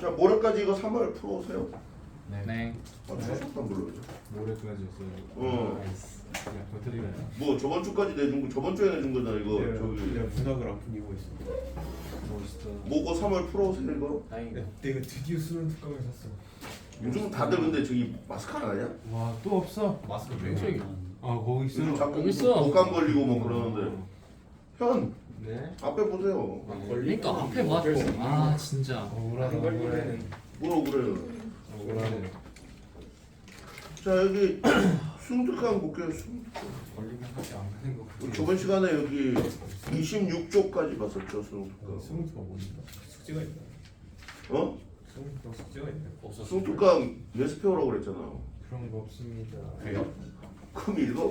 자 모레까지 이거 3월 풀어오세요. 네. 초속단 불러줘. 모레까지 했어요. 나이스. 그냥 버텨리가요. 뭐 저번 주까지 내준 거 저번 주에 내준 거잖아 이거. 저기 그냥 문학을 안 풀리고 있어. 멋있다. 뭐고 3월 풀어오세요 이거. 다행이다. 내가 드디어 수능 특강을 샀어. 요즘 다들 근데 저기 마스크 안 하냐? 와 또 없어. 마스크 저기. 아 거기 있어. 요즘 자꾸 여기 있어. 독감 걸리고 뭐 그러는데. 현 네. 앞에 보세요. 그러니까 앞에 봐도 아 진짜. 억울하다. 억울해. 뭐라고 그래요? 억울하네. 자 여기 수능특강 볼게요. 걸리면 하지 안 되는 거. 저번 시간에 여기 26쪽까지 봤었죠 수능특강. 수능 특강 뭔가 숙제가 있다. 어? 수능 특강 숙제가 있다. 수능특강 예습해 오라고 그랬잖아. 그런 거 없습니다. 그래요? 그럼 읽어.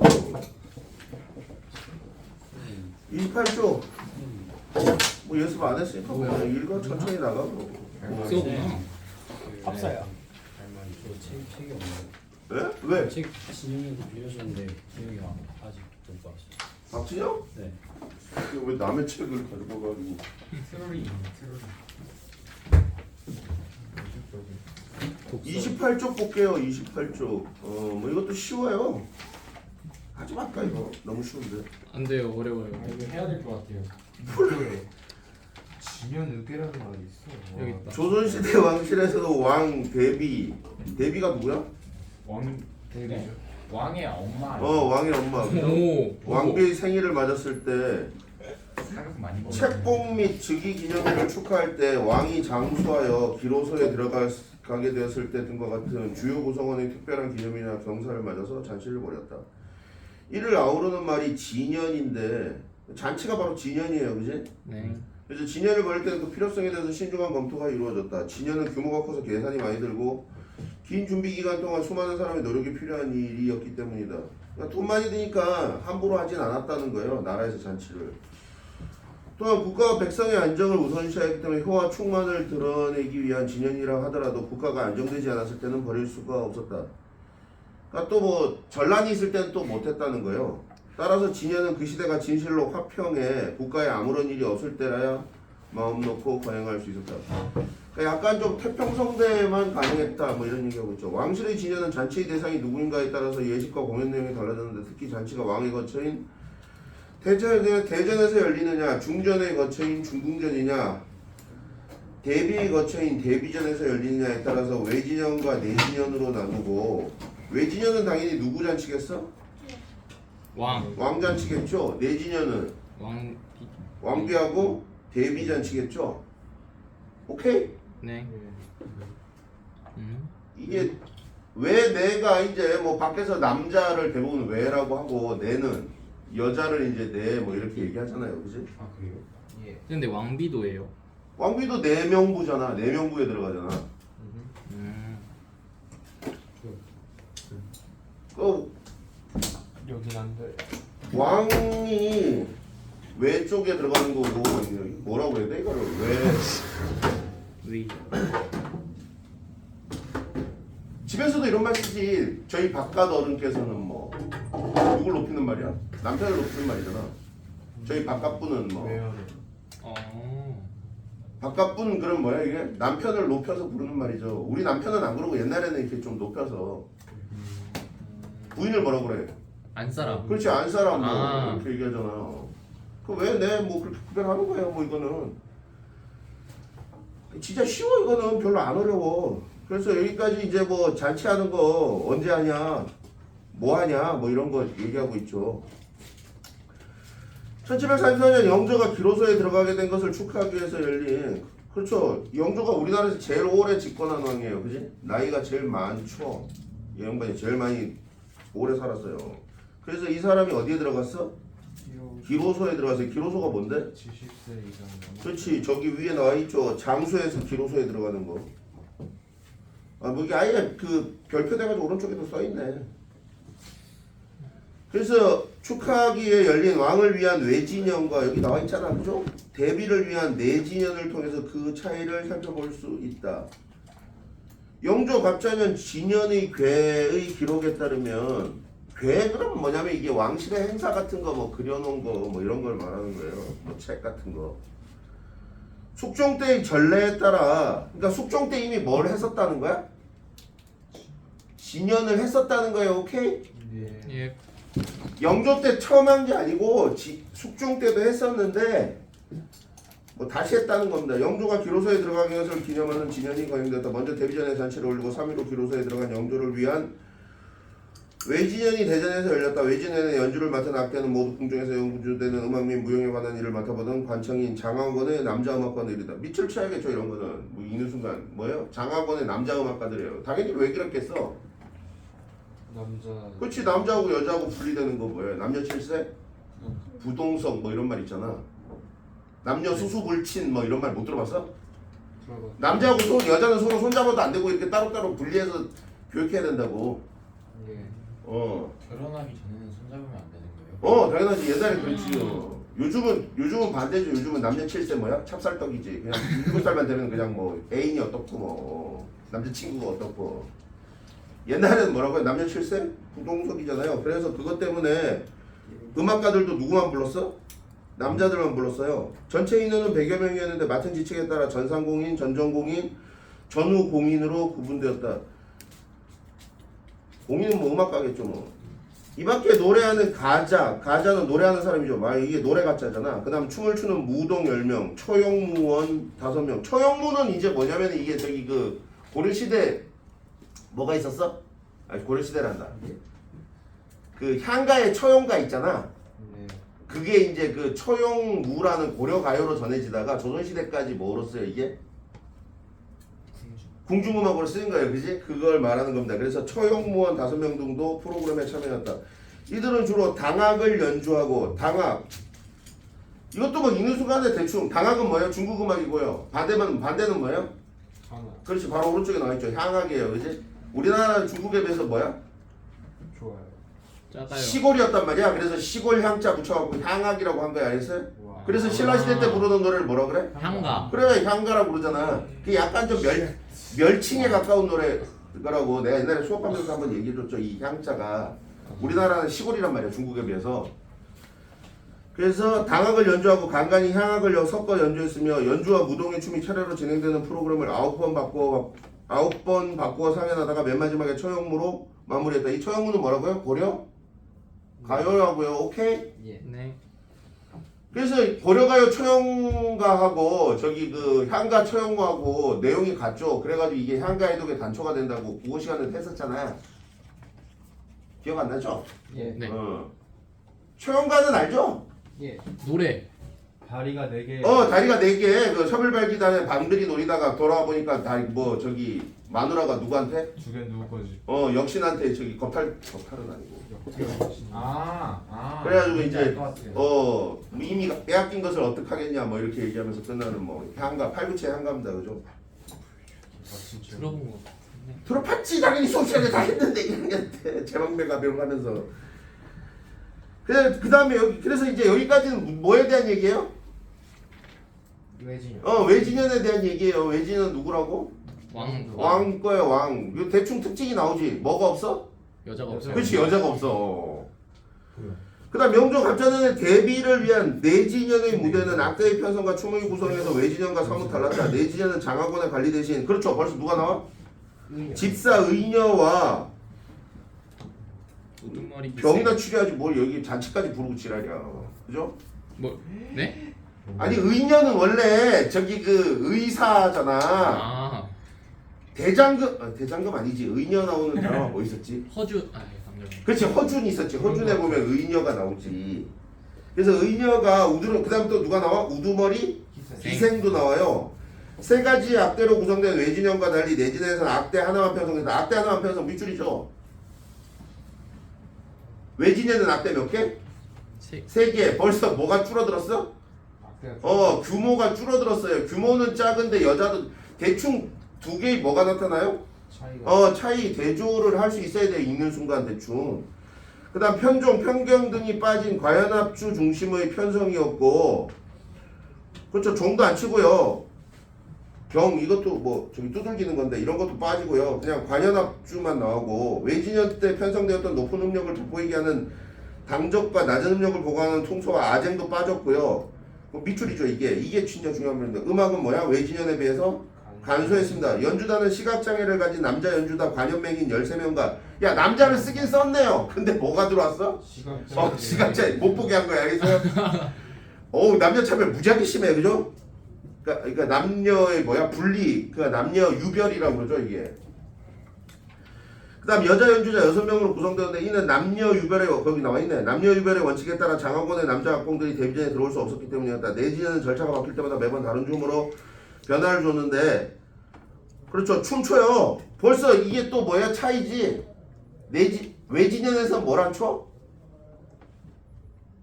28쪽. 뭐 연습 안 했으니까 그냥 읽어 천천히 나가 그러고. 쏘구나. 합사야. 저 책이 없나요? 예? 왜? 책 진영이한테 빌려줬는데 진영이 아직 못 봤어. 박진영? 네. 왜 남의 책을 가지고 가지고? 트롤이 있네. 트롤이. 28쪽 볼게요. 28쪽. 뭐 이것도 쉬워요. 하지 말까 이거. 너무 쉬운데. 안 돼요. 어려워요. 이거 해야 될 것 같아요. 뭐예요? 지면 의계라는 말이 있어. 여기 있다. 조선시대 왕실에서도 왕 대비. 대비가 누구야? 왕 대리죠. 왕의 엄마. 왕의 엄마. 오. 왕비의 생일을 맞았을 때 사극 많이 보는. 책봉 및 즉위 기념일을 축하할 때 왕이 장수하여 기로소에 들어가게 되었을 때 등과 같은 주요 구성원의 특별한 기념이나 경사를 맞아서 잔치를 벌였다. 이를 아우르는 말이 진연인데 잔치가 바로 진연이에요, 그지? 네. 그래서 진연을 벌일 때는 그 필요성에 대해서 신중한 검토가 이루어졌다. 진연은 규모가 커서 계산이 많이 들고 긴 준비 기간 동안 수많은 사람의 노력이 필요한 일이었기 때문이다. 그러니까 돈 많이 드니까 함부로 하진 않았다는 거예요, 나라에서 잔치를. 또한 국가와 백성의 안정을 우선시하기 때문에 효와 충만을 드러내기 위한 진연이라 하더라도 국가가 안정되지 않았을 때는 벌일 수가 없었다. 그러니까 또 뭐 전란이 있을 때는 또 못했다는 거예요. 따라서 진연은 그 시대가 진실로 화평해 국가에 아무런 일이 없을 때라야 마음 놓고 거행할 수 있었다. 그러니까 약간 좀 태평성대만 가능했다 뭐 이런 얘기하고 있죠. 왕실의 진연은 잔치의 대상이 누구인가에 따라서 예식과 공연 내용이 달라졌는데 특히 잔치가 왕의 거처인 대전에서 열리느냐, 중전의 거처인 중궁전이냐, 대비의 거처인 대비전에서 열리느냐에 따라서 외진연과 내진연으로 나누고, 외진연은 당연히 누구 잔치겠어? 왕. 왕잔치겠죠. 내진연은 왕. 왕비하고 대비잔치겠죠. 오케이? 네. 이게 왜 내가 이제 뭐 밖에서 남자를 대부분 왜라고 하고 내는 여자를 이제 내 뭐 이렇게 얘기하잖아요, 그지? 아 그래요? 예. 근데 왕비도예요. 왕비도 내명부잖아. 내명부에 들어가잖아. 그 여긴 안 돼. 왕이 외 쪽에 들어가는 거고 뭐라고 해야 돼 이거를 왜 위. 집에서도 이런 말 쓰지. 저희 바깥 어른께서는 뭐 누굴 높이는 말이야? 남편을 높이는 말이잖아. 저희 바깥분은 뭐 왜요? 바깥분 그럼 뭐야 이게 남편을 높여서 부르는 말이죠. 우리 남편은 안 그러고 옛날에는 이렇게 좀 높여서 부인을 뭐라고 그래? 안 사람. 그렇지 안 사람 뭐 아. 이렇게 얘기하잖아. 그 왜 내 뭐 그렇게 구별하는 거예요? 뭐 이거는 진짜 쉬워. 이거는 별로 안 어려워. 그래서 여기까지 이제 뭐 잔치하는 거 언제 하냐, 뭐 하냐, 뭐 이런 거 얘기하고 있죠. 1744년 영조가 기로소에 들어가게 된 것을 축하하기 위해서 열린, 그렇죠. 영조가 우리나라에서 제일 오래 집권한 왕이에요, 그지? 나이가 제일 많죠. 이 양반이 제일 많이 오래 살았어요. 그래서 이 사람이 어디에 들어갔어? 기로소에 들어갔어요. 기로소가 뭔데? 70세 이상. 그렇지. 저기 위에 나와 있죠. 장수에서 기로소에 들어가는 거. 아, 뭐 이게 아예 그 별표 돼가지고 오른쪽에도 써 있네. 그래서 축하하기에 열린 왕을 위한 외진연과 여기 나와 있잖아, 그죠? 대비를 위한 내진연을 통해서 그 차이를 살펴볼 수 있다. 영조 갑자년 진연의 괴의 기록에 따르면 괴 그럼 뭐냐면 이게 왕실의 행사 같은 거 뭐 그려놓은 거 뭐 이런 걸 말하는 거예요. 뭐 책 같은 거. 숙종 때의 전례에 따라 그러니까 숙종 때 이미 뭘 했었다는 거야? 진연을 했었다는 거예요. 오케이? 예. 예. 영조 때 처음 한 게 아니고 숙종 때도 했었는데 뭐 다시 했다는 겁니다. 영조가 기로소에 들어가기 것을 기념하는 진연이 거행되었다. 먼저 데뷔전에 잔치를 올리고 3위로 기로소에 들어간 영조를 위한 외진연이 대전에서 열렸다. 외진연의 연주를 맡은 악대는 모두 궁중에서 연주되는 음악 및 무용에 관한 일을 맡아보던 관청인 장학원의 남자 음악가들이다. 밑을 쳐야겠죠 이런 거는. 뭐 이는 순간 뭐예요? 장학원의 남자 음악가들이에요. 당연히 왜 그랬겠어? 남자. 그렇지 남자하고 여자하고 분리되는 거 뭐예요? 남녀 칠세? 부동성 뭐 이런 말 있잖아. 남녀 수수불친 뭐 이런 말 못 들어봤어? 들어봐. 남자하고 여자는 서로 손잡아도 안 되고 이렇게 따로따로 분리해서 교육해야 된다고. 예. 결혼하기 전에는 손잡으면 안 되는 거예요? 당연하지. 옛날에 그렇지요. 요즘은 반대죠. 요즘은 남녀 칠세 뭐야? 찹쌀떡이지. 그냥 7살만 되면 그냥 뭐 애인이 어떻고 뭐 남자친구가 어떻고. 옛날에는 뭐라고요? 남녀 칠세? 부동석이잖아요. 그래서 그것 때문에 음악가들도 누구만 불렀어? 남자들만 불렀어요. 전체 인원은 100여 명이었는데 맡은 지책에 따라 전상공인, 전전공인, 전후공인으로 구분되었다. 공인은 뭐 음악가겠죠 뭐. 이 밖에 노래하는 가자는 노래하는 사람이죠. 이게 노래 가짜잖아. 그 다음 춤을 추는 무동 10명, 처용무원 5명. 처용무는 이제 뭐냐면 이게 저기 그 고려시대 뭐가 있었어? 아니 고려시대란다. 그 향가의 처용가 있잖아. 예. 그게 이제 그 처용무라는 고려가요로 전해지다가 조선시대까지 뭐로 써요 이게? 궁중음악으로 쓰인 거예요. 그지? 그걸 말하는 겁니다. 그래서 처용무원 5명 정도 프로그램에 참여했다. 이들은 주로 당악을 연주하고 당악 이것도 뭐 있는 순간에 대충 당악은 뭐예요? 중국 음악이고요. 반대는 뭐예요? 하나. 그렇지 바로 오른쪽에 나와있죠. 향악이에요. 그지? 우리나라 중국에 비해서 뭐야? 좋아요. 작아요. 시골이었단 말이야. 그래서 시골 향자 붙여갖고 향악이라고 한 거야. 알겠어요? 와. 그래서 신라시대 때 부르던 노래를 뭐라 그래? 향가. 그래 향가라고 그러잖아. 그게 약간 좀 멸칭에 가까운 노래라고 내가 옛날에 수업하면서 한번 얘기해줬죠. 이 향자가 우리나라는 시골이란 말이야. 중국에 비해서. 그래서 당악을 연주하고 간간히 향악을 섞어 연주했으며 연주와 무동의 춤이 차례로 진행되는 프로그램을 9번 바꾸어 상연하다가 맨 마지막에 처형무로 마무리했다. 이 처형무는 뭐라고요? 고려? 가요라고요. 오케이? 예. 네. 그래서 고려가요 처형가하고 저기 그 향가 처형가하고 내용이 같죠. 그래가지고 이게 향가 해독의 단초가 된다고 국어 시간에 했었잖아. 기억 안 나죠? 예. 네. 처형가는 알죠? 예. 노래. 다리가 4개. 다리가 4개. 그 서별발기단에 밤들이 놀이다가 돌아와 보니까 다리 뭐 저기 마누라가 누구한테? 2개 누구 거지? 역신한테 저기 겁탈은 아니고. 그래가지고 이제 이미 빼앗긴 것을 어떻게 하겠냐 뭐 이렇게 얘기하면서 끝나는 뭐 향가 8구체 향가입니다. 그죠? 진짜. 들어본 것 같은데. 들어봤지 당연히 수업 시간에 다 했는데 1학년 때 제방배가 배워가면서 그 다음에 그래서 이제 여기까지는 뭐에 대한 얘기예요? 외진연. 외진연에 대한 얘기예요. 외진연 누구라고? 왕 거예요. 왕. 이거 대충 특징이 나오지. 뭐가 없어? 여자가 없어요. 그렇지 여자가 없어. 그 다음 명종 갑자년의 데뷔를 위한 내진연의 무대는 악대의 편성과 춤의 구성에서 외진연과 사뭇 달랐다. 내진연은 장학원의 관리 대신 그렇죠. 벌써 누가 나와? 집사 의녀와 우두머리 병이나 추리하지 뭘 여기 잔치까지 부르고 지랄이야. 그죠? 뭐 네? 아니 의녀는 원래 저기 그 의사잖아. 아 대장금 아니지. 의녀 나오는 드라마 뭐 있었지? 허준 남자. 그렇지 허준이 있었지. 허준에 보면 의녀가 나오지. 그래서 의녀가 그 다음 또 누가 나와? 우두머리 기생도 나와요. 세 가지 악대로 구성된 외진연과 달리 내진연에서는 악대 하나만 편성된다. 악대 하나만 편성 밑줄이죠. 외진연은 악대 몇 개? 세 개. 벌써 뭐가 줄어들었어? 규모가 줄어들었어요. 규모는 작은데 여자도 대충 2개의 뭐가 나타나요? 차이 대조를 할 수 있어야 돼. 있는 순간 대충. 그 다음 편종, 편경 등이 빠진 과연합주 중심의 편성이었고 그렇죠. 종도 안 치고요. 경 이것도 뭐 저기 두들기는 건데 이런 것도 빠지고요. 그냥 관현합주만 나오고 외진연 때 편성되었던 높은 음력을 돋보이게 하는 당적과 낮은 음력을 보강하는 통소와 아쟁도 빠졌고요. 밑줄이죠 이게 진짜 중요한 말입니다. 음악은 뭐야? 외진년에 비해서 간소했습니다. 연주단은 시각장애를 가진 남자 연주다 관현맹인 13명과 야 남자를 쓰긴 썼네요. 근데 뭐가 들어왔어? 시각장애 못 보게 한 거야. 알겠어요? 남녀 차별 무지하게 심해 그죠? 그러니까 남녀의 분리 그러니까 남녀 유별이라고 그러죠 이게. 그 다음 여자 연주자 6명으로 구성되는데 이는 남녀 유별의 거기 나와있네. 남녀 유별의 원칙에 따라 장학원의 남자 학공들이 데뷔전에 들어올 수 없었기 때문이었다. 내지는 절차가 바뀔 때마다 매번 다른 춤으로 변화를 줬는데 그렇죠 춤춰요. 벌써 이게 또 뭐야 차이지. 외진연에서 뭘 안 춰?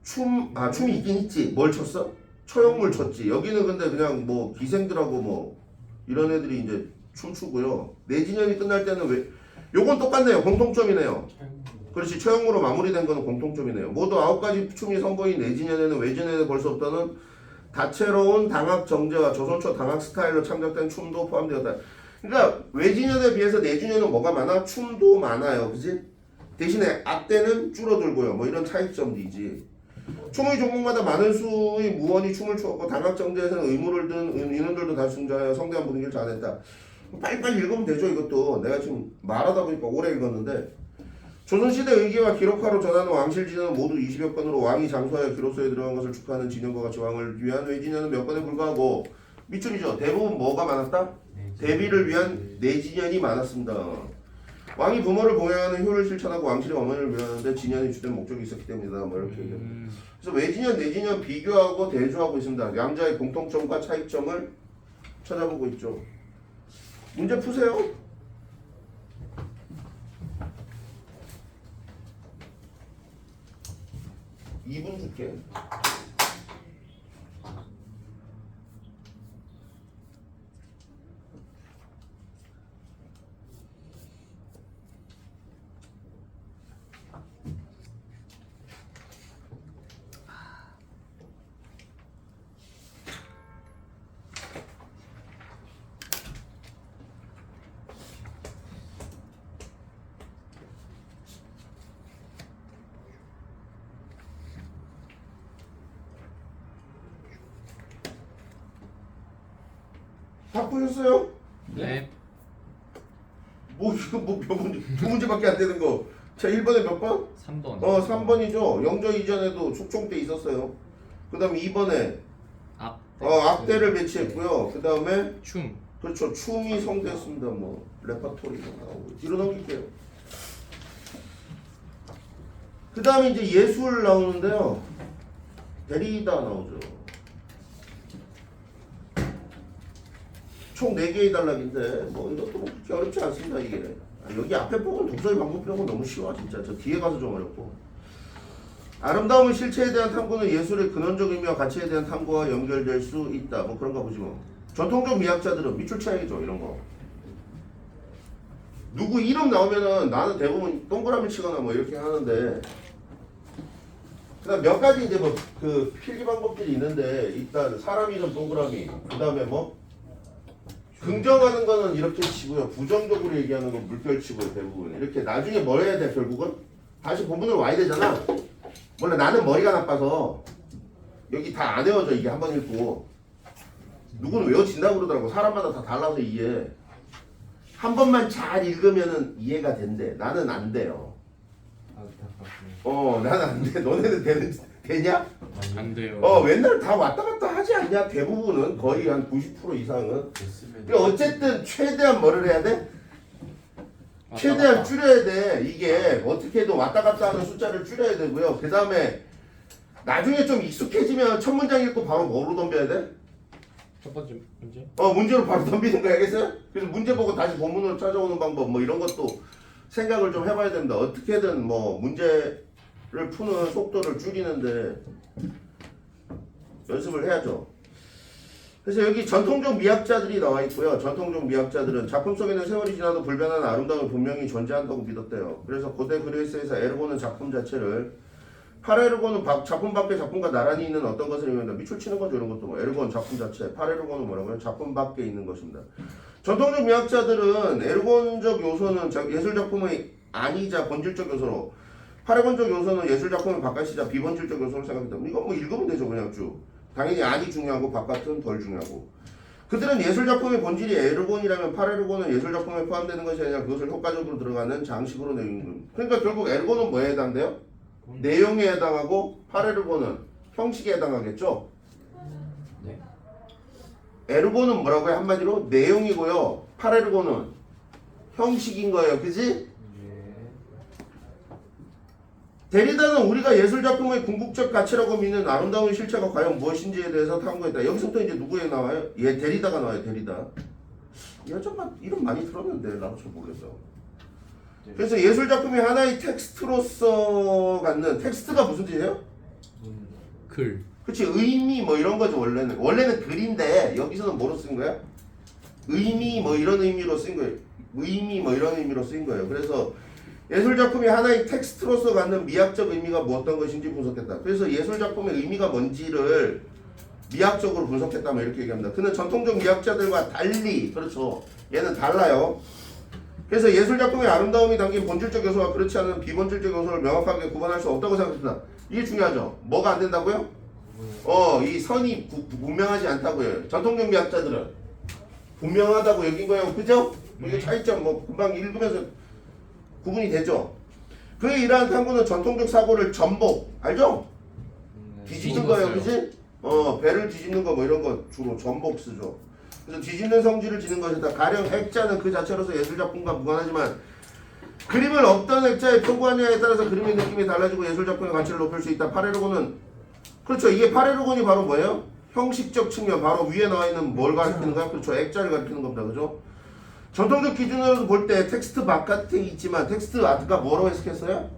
춤이 있긴 있지. 뭘 췄어? 처형물 췄지. 여기는 근데 그냥 뭐 기생들하고 뭐 이런 애들이 이제 춤추고요. 내진연이 끝날 때는 요건 똑같네요. 공통점이네요. 그렇지. 처형으로 마무리된 거는 공통점이네요. 모두 9가지 춤이 선보인 내진연에는 외진연에 벌써 없다는 다채로운 당학 정제와 조선초 당학 스타일로 창작된 춤도 포함되었다. 그러니까 외진연에 비해서 내진연은 뭐가 많아? 춤도 많아요. 그지? 대신에 악대는 줄어들고요. 뭐 이런 차이점이지. 춤의 종목마다 많은 수의 무원이 춤을 추었고 당학 정제에서는 의무를 든 인원들도 다 승자하여 성대한 분위기를 자아냈다. 빨리빨리 읽으면 되죠. 이것도 내가 지금 말하다 보니까 오래 읽었는데 조선시대 의기와 기록화로 전하는 왕실진은 모두 20여 건으로 왕이 장수하여 기록소에 들어간 것을 축하하는 진영과 같이 왕을 위한 외진연은 몇 건에 불과하고 밑줄이죠. 대부분 뭐가 많았다? 대비를 위한 내진연이 많았습니다. 왕이 부모를 봉양하는 효를 실천하고 왕실의 어머니를 위하는데 진연이 주된 목적이 있었기 때문이다. 뭐 이렇게 얘기합니다. 그래서 외진연, 내진연 비교하고 대조하고 있습니다. 양자의 공통점과 차이점을 찾아보고 있죠. 문제 푸세요. (2분) 줄게. 다 푸셨어요? 네. 뭐 이거 뭐 몇 문제? 2문제밖에 안 되는 거. 자 1번에 몇 번? 3번. 3번이죠. 영저 이전에도 숙종 때 있었어요. 그 다음 2번에 악대. 악대를 배치했고요. 그 다음에 춤. 그렇죠. 춤이 성대했습니다. 뭐 레퍼토리가 나오고 뒤로 넘길게요. 그 다음에 이제 예술 나오는데요. 데리다 나오죠. 총 4개의 단락인데 뭐 이것도 뭐 그렇게 어렵지 않습니다. 이게 여기 앞에 부분 독서의 방법 이런 건 너무 쉬워 진짜. 저 뒤에 가서 좀 어렵고. 아름다움의 실체에 대한 탐구는 예술의 근원적 의미와 가치에 대한 탐구와 연결될 수 있다. 뭐 그런가 보지 뭐. 전통적 미학자들은 밑줄 차이죠 이런 거. 누구 이름 나오면은 나는 대부분 동그라미 치거나 뭐 이렇게 하는데. 그다음 몇 가지 이제 뭐 그 필기 방법들이 있는데 일단 사람 이름 동그라미. 그다음에 뭐 긍정하는 거는 이렇게 치고요. 부정적으로 얘기하는 건 물결 치고요. 대부분 이렇게 나중에 뭘 해야 돼 결국은? 다시 본문으로 와야 되잖아. 원래 나는 머리가 나빠서 여기 다 안 외워져 이게 한번 읽고. 누구는 외워진다고 그러더라고. 사람마다 다 달라서 이해. 한 번만 잘 읽으면은 이해가 된대. 나는 안 돼요. 나는 안 돼. 너네는 되냐? 안 돼요. 맨날 다 왔다 갔다 하지 않냐? 대부분은 거의 한 90% 이상은. 그러니까 어쨌든 최대한 뭐를 해야 돼? 최대한 줄여야 돼. 이게 어떻게든 왔다 갔다 하는 숫자를 줄여야 되고요. 그 다음에 나중에 좀 익숙해지면 첫 문장 읽고 바로 뭐로 덤벼야 돼? 첫 번째 문제. 문제로 바로 덤비는 거야, 알겠어요? 그래서 문제 보고 다시 본문으로 찾아오는 방법 뭐 이런 것도 생각을 좀 해봐야 됩니다. 어떻게든 뭐 문제를 푸는 속도를 줄이는데 연습을 해야죠. 그래서 여기 전통적 미학자들이 나와 있고요. 전통적 미학자들은 작품 속에는 세월이 지나도 불변한 아름다움이 분명히 존재한다고 믿었대요. 그래서 고대 그리스에서 에르고는 작품 자체를 파레르고는 작품 밖에 작품과 나란히 있는 어떤 것을 의미한다. 밑줄 치는 거죠. 이런 것도 뭐 에르고는 작품 자체, 파레르고는 뭐라고요? 작품 밖에 있는 것입니다. 전통적 미학자들은 에르곤적 요소는 예술 작품의 아니자 본질적 요소로, 파레곤적 요소는 예술 작품의 바깥이자 비본질적 요소로 생각했다. 이건 뭐 읽으면 되죠. 그냥 쭉. 당연히 안이 중요하고 바깥은 덜 중요하고. 그들은 예술작품의 본질이 에르곤이라면 파레르곤은 예술작품에 포함되는 것이 아니라 그것을 효과적으로 들어가는 장식으로 내용인. 그러니까 결국 에르곤은 뭐에 해당돼요? 내용에 해당하고 파레르곤은 형식에 해당하겠죠? 네. 에르곤은 뭐라고요? 한마디로 내용이고요. 파레르곤은 형식인 거예요. 그지? 데리다는 우리가 예술작품의 궁극적 가치라고 믿는 아름다운 실체가 과연 무엇인지에 대해서 탐구했다. 여기서부터 이제 누구에 나와요? 얘 데리다가 나와요. 데리다. 여전만 이름 많이 들었는데 나도 잘 모르겠어. 그래서 예술작품이 하나의 텍스트로서 갖는 텍스트가 무슨 뜻이에요? 글. 그치 의미 뭐 이런 거죠. 원래는 글인데 여기서는 뭐로 쓴 거야? 의미 뭐 이런 의미로 쓴 거예요. 의미 뭐 이런 의미로 쓴 거예요. 그래서 예술작품이 하나의 텍스트로서 갖는 미학적 의미가 무엇던 것인지 분석했다. 그래서 예술작품의 의미가 뭔지를 미학적으로 분석했다 뭐 이렇게 얘기합니다. 그는 전통적 미학자들과 달리 그렇죠. 얘는 달라요. 그래서 예술작품의 아름다움이 담긴 본질적 요소와 그렇지 않은 비본질적 요소를 명확하게 구분할 수 없다고 생각했습니다. 이게 중요하죠. 뭐가 안 된다고요? 이 선이 분명하지 않다고요. 전통적 미학자들은 분명하다고 여긴 거예요. 그죠? 이게 차이점 뭐 금방 읽으면서 구분이 되죠. 그의 이러한 탐구는 전통적 사고를 전복 알죠? 뒤집는 거예요. 그지? 배를 뒤집는 거 뭐 이런 거 주로 전복 쓰죠. 그래서 뒤집는 성질을 지닌 것이다. 가령 액자는 그 자체로서 예술작품과 무관하지만 그림을 어떤 액자에 표구하느냐에 따라서 그림의 느낌이 달라지고 예술작품의 가치를 높일 수 있다. 파레르곤은 그렇죠. 이게 파레르곤이 바로 뭐예요? 형식적 측면 바로 위에 나와 있는 뭘 가리키는 거야? 그렇죠. 액자를 가리키는 겁니다. 그죠? 전통적 기준으로 볼 때 텍스트 바깥에 있지만 텍스트 아까 뭐라고 해석했어요?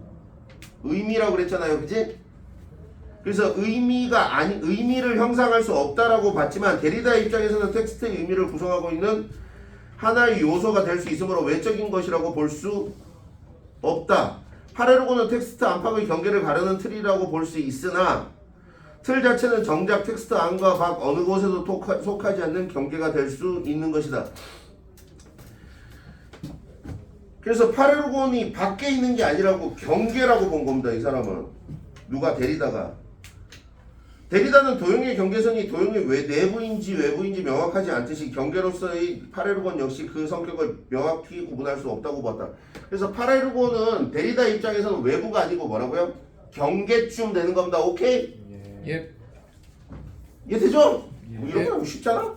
의미라고 그랬잖아요. 그지? 그래서 의미를 형상할 수 없다라고 봤지만 데리다의 입장에서는 텍스트의 의미를 구성하고 있는 하나의 요소가 될 수 있으므로 외적인 것이라고 볼 수 없다. 파레르곤은 텍스트 안팎의 경계를 가르는 틀이라고 볼 수 있으나 틀 자체는 정작 텍스트 안과 밖 어느 곳에도 속하지 않는 경계가 될 수 있는 것이다. 그래서 파레르곤이 밖에 있는 게 아니라고 경계라고 본 겁니다. 이 사람은. 누가 데리다가. 데리다는 도형의 경계선이 도형의 내부인지 외부인지 명확하지 않듯이 경계로서의 파레르곤 역시 그 성격을 명확히 구분할 수 없다고 봤다. 그래서 파레르곤은 데리다 입장에서는 외부가 아니고 뭐라고요? 경계쯤 되는 겁니다. 오케이? 예. 이해되죠? 뭐 이런 거 쉽잖아?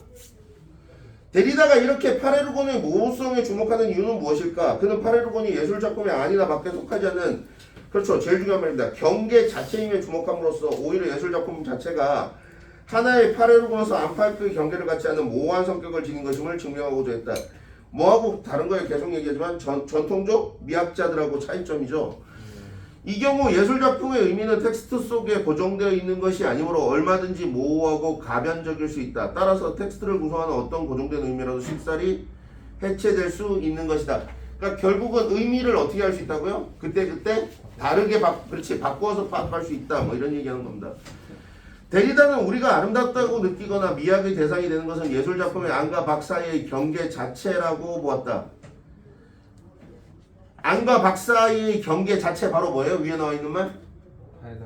데리다가 이렇게 파레르곤의 모호성에 주목하는 이유는 무엇일까? 그는 파레르곤이 예술작품의 안이나 밖에 속하지 않는 그렇죠. 제일 중요한 말입니다. 경계 자체임에 주목함으로써 오히려 예술작품 자체가 하나의 파레르곤에서 안팎의 경계를 갖지 않는 모호한 성격을 지닌 것임을 증명하고자 했다. 뭐하고 다른 거에 계속 얘기하지만 전통적 미학자들하고 차이점이죠. 이 경우 예술작품의 의미는 텍스트 속에 고정되어 있는 것이 아니므로 얼마든지 모호하고 가변적일 수 있다. 따라서 텍스트를 구성하는 어떤 고정된 의미라도 쉽사리 해체될 수 있는 것이다. 그러니까 결국은 의미를 어떻게 할 수 있다고요? 그때 다르게 바꾸어서 파악할 수 있다. 뭐 이런 얘기하는 겁니다. 데리다는 우리가 아름답다고 느끼거나 미학의 대상이 되는 것은 예술작품의 안과 밖 사이의 경계 자체라고 보았다. 안과 밖 사이의 경계 자체 바로 뭐예요? 위에 나와 있는 말?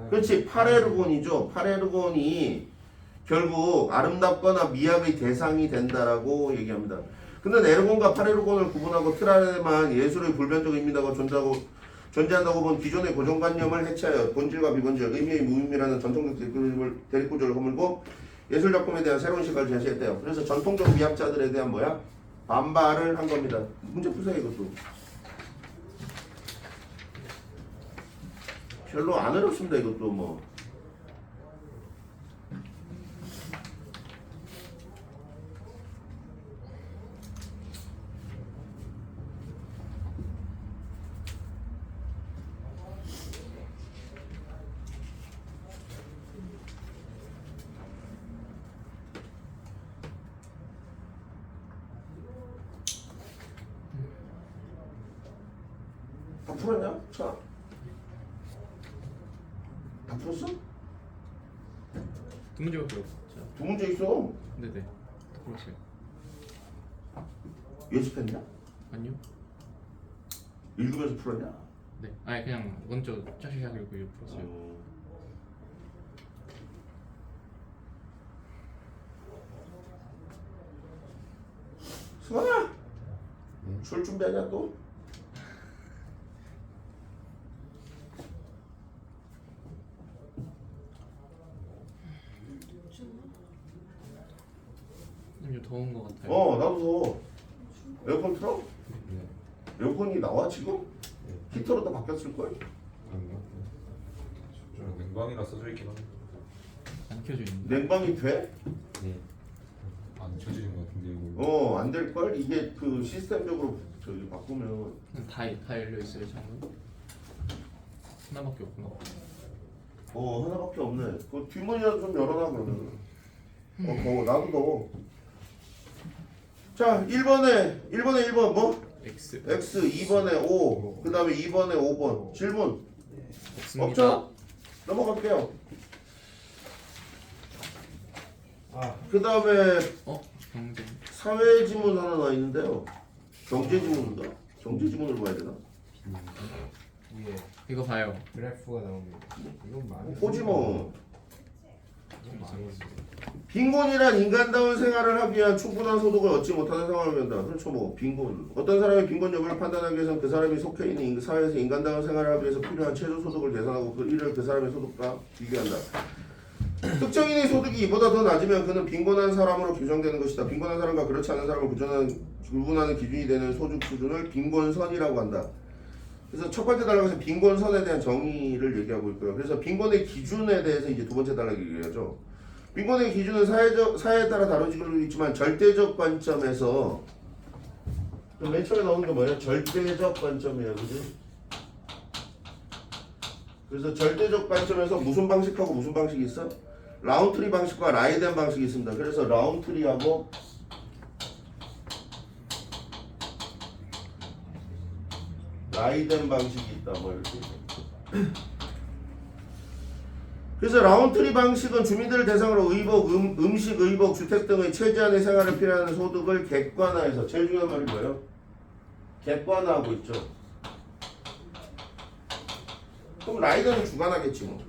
그렇지. 파레르곤이죠. 파레르곤이 결국 아름답거나 미학의 대상이 된다라고 얘기합니다. 근데 에르곤과 파레르곤을 구분하고 틀 안에만 예술의 불변적 의미라고 존재한다고 본 기존의 고정관념을 해체하여 본질과 비본질, 의미의 무의미라는 전통적 대립구조를 허물고 예술작품에 대한 새로운 시각을 제시했대요. 그래서 전통적 미학자들에 대한 뭐야? 반발을 한 겁니다. 문제 푸세요 이것도. 별로 안 어렵습니다. 이것도 뭐. 다 풀었냐? 자. 다 풀었어? 두 문제밖에 없죠. 두 문제 있어. 네네. 다 풀었어요. 예습했냐? 아니요. 읽으면서 풀었냐? 네. 아니 그냥 먼저 짝짝짝 읽고 풀었어요. 준비하냐 또? 좀 더운 것 같아요. 나도 더워. 에어컨 틀어? 에어컨이 나와 지금? 히터로 다 바뀌었을걸? 저는 냉방이라 써져 있긴 한데. 안 켜져 있는데. 냉방이 돼? 네. 안 쳐지는 것 같은데 이거. 안 될걸? 이게 그 시스템적으로 저기 바꾸면 다 열려 있어요 창문. 하나밖에 없구나. 하나밖에 없네. 그 뒷문이라도 좀 열어놔 그러면. 더워. 나도 더워. 자 1번에 1번 뭐? X. X 2번에 O 그 다음에 2번에 5번 질문 없습니다. 없죠? 넘어갈게요. 그 다음에 경쟁. 사회 지문 하나 나 있는데요. 경제 지문인가? 경제 지문으로 봐야 되나? 위에 이거 봐요. 그래프가 나옵니다. 이건 많이. 보지 뭐. 이건 많이 했어요. 빈곤이란 인간다운 생활을 하기 위한 충분한 소득을 얻지 못하는 상황을 말한다. 그렇죠, 뭐 빈곤. 어떤 사람의 빈곤 여부를 판단하기 위해서는 그 사람이 속해 있는 사회에서 인간다운 생활을 하기 위해서 필요한 최저 소득을 계산하고 이를 그 사람의 소득과 비교한다. 특정인의 소득이 이보다 더 낮으면 그는 빈곤한 사람으로 규정되는 것이다. 빈곤한 사람과 그렇지 않은 사람을 구분하는 기준이 되는 소득 수준을 빈곤선이라고 한다. 그래서 첫 번째 단락에서 빈곤선에 대한 정의를 얘기하고 있고요. 그래서 빈곤의 기준에 대해서 이제 두 번째 단락에 얘기하죠. 빈곤의 기준은 사회에 따라 다뤄지고 있지만 절대적 관점에서 맨 처음에 나오는 게 뭐예요? 절대적 관점이에요, 그지? 그래서 절대적 관점에서 무슨 방식하고 무슨 방식이 있어? 라운트리 방식과 라이덴 방식이 있습니다. 그래서 라운트리하고 라이덴 방식이 있다, 뭐 이렇게. 그래서 라운트리 방식은 주민들을 대상으로 의복, 음식, 의복, 주택 등의 최저한의 생활을 필요하는 소득을 객관화해서 제일 중요한 말이 뭐예요? 객관화하고 있죠. 그럼 라이더는 주관하겠지 뭐.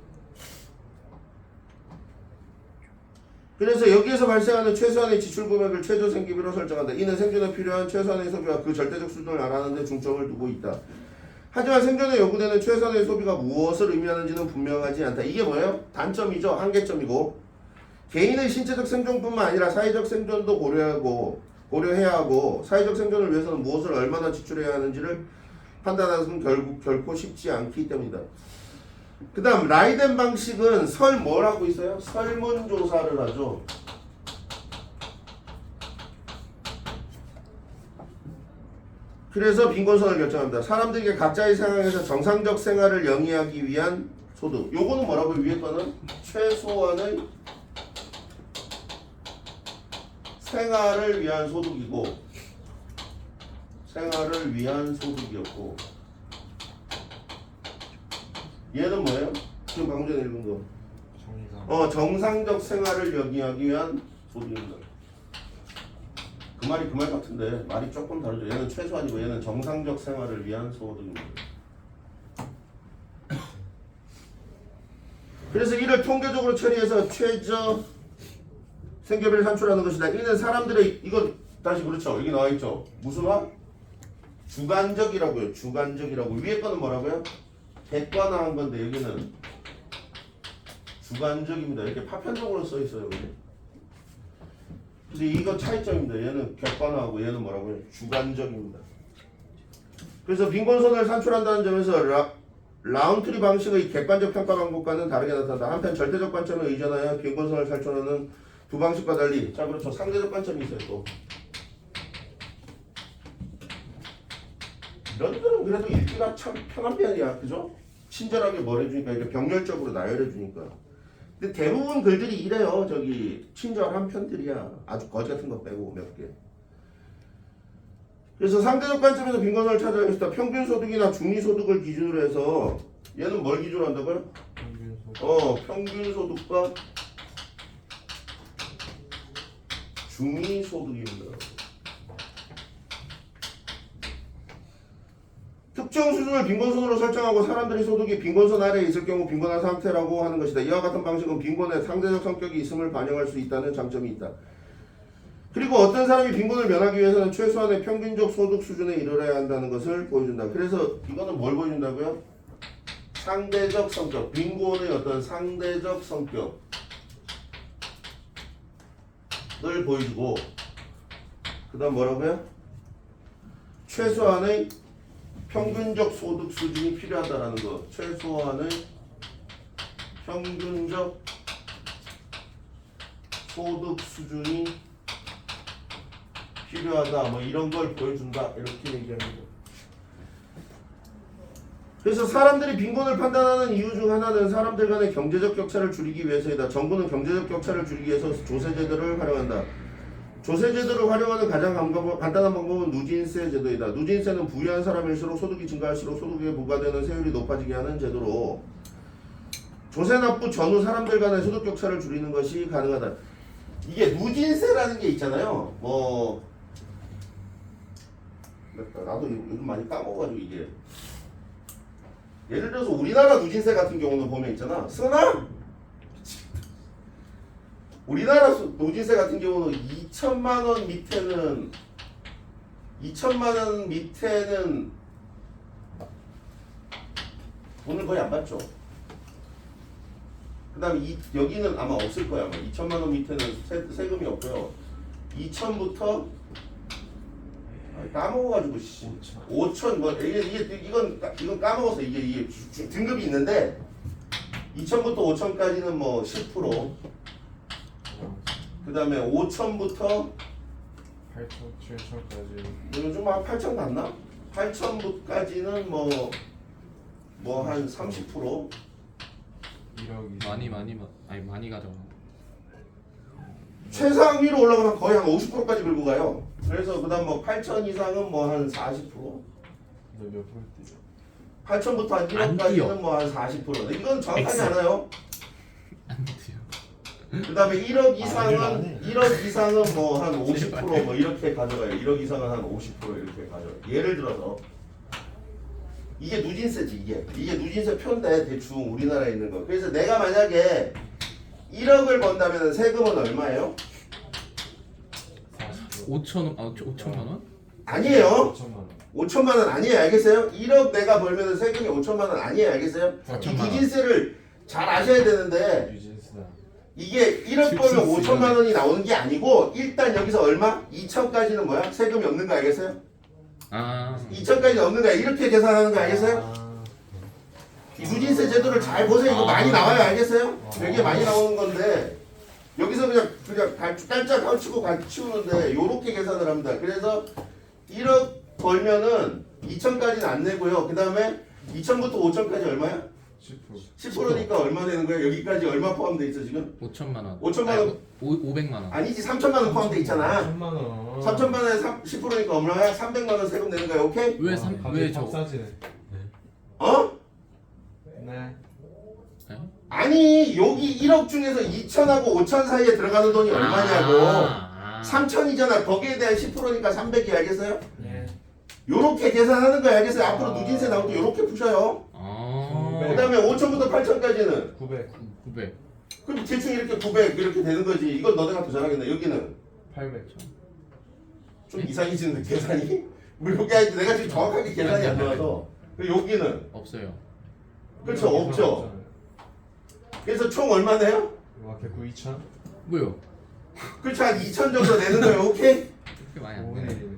그래서 여기에서 발생하는 최소한의 지출 금액을 최저 생계비로 설정한다. 이는 생존에 필요한 최소한의 소비와 그 절대적 수준을 알아내는 데 중점을 두고 있다. 하지만 생존에 요구되는 최소한의 소비가 무엇을 의미하는지는 분명하지 않다. 이게 뭐예요? 단점이죠. 한계점이고. 개인의 신체적 생존뿐만 아니라 사회적 생존도 고려해야 하고 사회적 생존을 위해서는 무엇을 얼마나 지출해야 하는지를 판단하는 것은 결코 쉽지 않기 때문이다. 그 다음 라이덴 방식은 뭘 하고 있어요? 설문조사를 하죠. 그래서 빈곤선을 결정합니다. 사람들에게 각자의 상황에서 정상적 생활을 영위하기 위한 소득. 요거는 뭐라고요? 위에 거는 최소한의 생활을 위한 소득이고 생활을 위한 소득이었고 얘는 뭐예요? 지금 방금 전에 읽은 거. 정상적 생활을 영위하기 위한 소득입니다. 그 말이 그 말 같은데 말이 조금 다르죠. 얘는 최소한이고 얘는 정상적 생활을 위한 소득입니다. 그래서 이를 통계적으로 처리해서 최저 생계비를 산출하는 것이다. 이는 사람들의 이거 다시 그렇죠. 여기 나와 있죠. 무슨 화? 주관적이라고요. 주관적이라고. 위에 거는 뭐라고요? 객관화한 건데 여기는 주관적입니다. 이렇게 파편적으로 써 있어요. 여기. 그래서 이거 차이점입니다. 얘는 객관화하고 얘는 뭐라고요? 주관적입니다. 그래서 빈곤선을 산출한다는 점에서 라운트리 방식의 객관적 평가 방법과는 다르게 나타난다. 한편 절대적 관점에 의존하여 빈곤선을 산출하는 두 방식과 달리 자 그렇죠. 상대적 관점이 있어요. 또 이런 데는 그래도 읽기가 참 편한 편이야. 그죠? 친절하게 뭘 해주니까 이렇게 병렬적으로 나열해주니까. 근데 대부분 글들이 이래요. 저기 친절한 편들이야. 아주 거지 같은 거 빼고 몇 개. 그래서 상대적 관점에서 빈곤선을 찾아내겠다. 평균 소득이나 중위 소득을 기준으로 해서 얘는 뭘 기준으로 한다고요? 평균 소득과 중위 소득입니다. 특정 수준을 빈곤선으로 설정하고 사람들의 소득이 빈곤선 아래에 있을 경우 빈곤한 상태라고 하는 것이다. 이와 같은 방식은 빈곤의 상대적 성격이 있음을 반영할 수 있다는 장점이 있다. 그리고 어떤 사람이 빈곤을 면하기 위해서는 최소한의 평균적 소득 수준에 이르러야 한다는 것을 보여준다. 그래서 이거는 뭘 보여준다고요? 상대적 성격, 빈곤의 어떤 상대적 성격을 보여주고, 그 다음 뭐라고요? 최소한의 평균적 소득 수준이 필요하다라는 거. 최소한의 평균적 소득 수준이 필요하다. 뭐 이런 걸 보여준다. 이렇게 얘기합니다. 그래서 사람들이 빈곤을 판단하는 이유 중 하나는 사람들 간의 경제적 격차를 줄이기 위해서이다. 정부는 경제적 격차를 줄이기 위해서 조세제도를 활용한다. 조세제도를 활용하는 가장 간단한 방법은 누진세 제도이다. 누진세는 부유한 사람일수록 소득이 증가할수록 소득에 부과되는 세율이 높아지게 하는 제도로 조세 납부 전후 사람들 간의 소득 격차를 줄이는 것이 가능하다. 이게 누진세라는 게 있잖아요. 뭐 나도 요즘 많이 까먹어가지고 이게 예를 들어서 우리나라 누진세 같은 경우는 보면 있잖아. 승아! 우리나라 누진세 같은 경우는 2천만 원 밑에는 돈을 거의 안 받죠. 그 다음에 여기는 아마 없을 거야. 아마 2천만 원 밑에는 세금이 없고요. 2천부터 까먹어가지고 5천 뭐 이건 까먹었어. 이게 등급이 있는데 2천부터 5천까지는 뭐 10%. 그 다음에 5천부터 8천, 7천까지. 요즘 한 8천 갔나? 8천까지는 뭐 한 30%. 1억이. 많이 가져가. 최상위로 올라가면 거의 한 50%까지 긁고 가요. 그래서 그다음 뭐 8천 이상은 뭐 한 40%. 몇 프로인데요? 8천부터 한 안 뛰어. 1억까지는 뭐 한 40%. 이건 정확하지 엑셀. 않아요. 안 돼요. 그다음에 1억 이상은 안 해. 1억 이상은 뭐 한 50% 이렇게 가져가요. 1억 이상은 한 50% 이렇게 가져가요. 예를 들어서 이게 누진세지. 이게 누진세 표인데 대충 우리나라에 있는 거. 그래서 내가 만약에 1억을 번다면 세금은 얼마예요? 5천만 원? 아니에요. 5천만 원. 5천만 원 아니에요. 알겠어요? 1억 내가 벌면 세금이 5천만 원 아니에요. 알겠어요? 이 4천만 원. 누진세를 잘 아셔야 되는데 유진스다. 이게 1억 벌면 5천만 원이 나오는 게 아니고 일단 여기서 얼마? 2천까지는 뭐야? 세금이 없는 거 알겠어요? 아 2천까지는 없는 거야. 이렇게 계산하는 거 알겠어요? 이 누진세 제도를 잘 보세요. 이거 많이 나와요. 알겠어요? 되게 많이 나오는 건데 여기서 그냥 깔짝 치고 치우는데 요렇게 계산을 합니다. 그래서 1억 벌면은 2천까지는 안 내고요. 그 다음에 2천부터 5천까지 얼마야? 10%. 10%니까 얼마 되는 거야? 여기까지 얼마 포함돼 있어 지금? 5천만 원. 5천만 원. 500만 원. 아니지 3천만 원 포함돼 있잖아. 3만 원. 3천만 원에 10%니까 얼마야? 300만 원 세금 내는 거야. 오케이? 왜 저? 싸지네. 어? 네. 아니 여기 1억 중에서 2천하고 5천 사이에 들어가는 돈이 얼마냐고. 3천이잖아. 거기에 대한 10%니까 300이 알겠어요? 네. 요렇게 계산하는 거야. 알겠어요? 앞으로 누진세 나올 때 요렇게 푸셔요. 그 다음에 5천부터 8천까지는 900. 900. 그럼 대충 이렇게 900 이렇게 되는 거지. 이건 너네가 더 잘하겠네. 여기는 800. 좀 이상해지는데 계산이? 우리 여기 아니 내가 지금 정확하게 계산이 안 나와서. 그리고 여기는 없어요. 그렇죠. 없죠. 그래서 총 얼마네요? 와, 개구 2천. 뭐요? 그렇죠. 한 2천 정도 내는 거예요. 오케이? 그렇게 많이 안 돼. 5분의 1.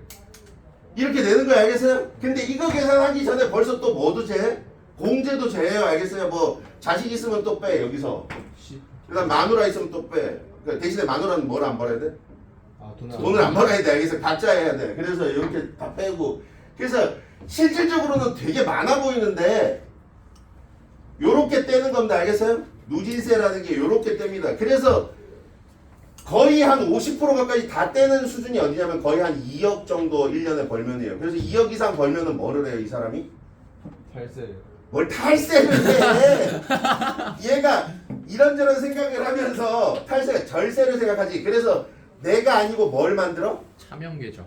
이렇게 내는 거예요. 알겠어요? 근데 이거 계산하기 전에 벌써 또 뭐도 제? 공제도 제예요. 알겠어요? 뭐 자식 있으면 또 빼. 여기서. 10. 그다음 마누라 있으면 또 빼. 그러니까 대신에 마누라는 뭘 안 벌어야 돼? 아, 돈을 안 벌어야 돼. 알겠어요? 가짜 해야 돼. 그래서 이렇게 다 빼고. 그래서 실질적으로는 되게 많아 보이는데 요렇게 떼는 겁니다. 알겠어요? 누진세라는 게 요렇게 뗍니다. 그래서 거의 한 50% 가까이 다 떼는 수준이 어디냐면 거의 한 2억 정도 1년에 벌면이에요. 그래서 2억 이상 벌면은 뭐를 해요, 이 사람이? 탈세. 뭘 탈세를 해? 얘가 이런저런 생각을 하면서 절세를 생각하지. 그래서 내가 아니고 뭘 만들어? 차명계죠.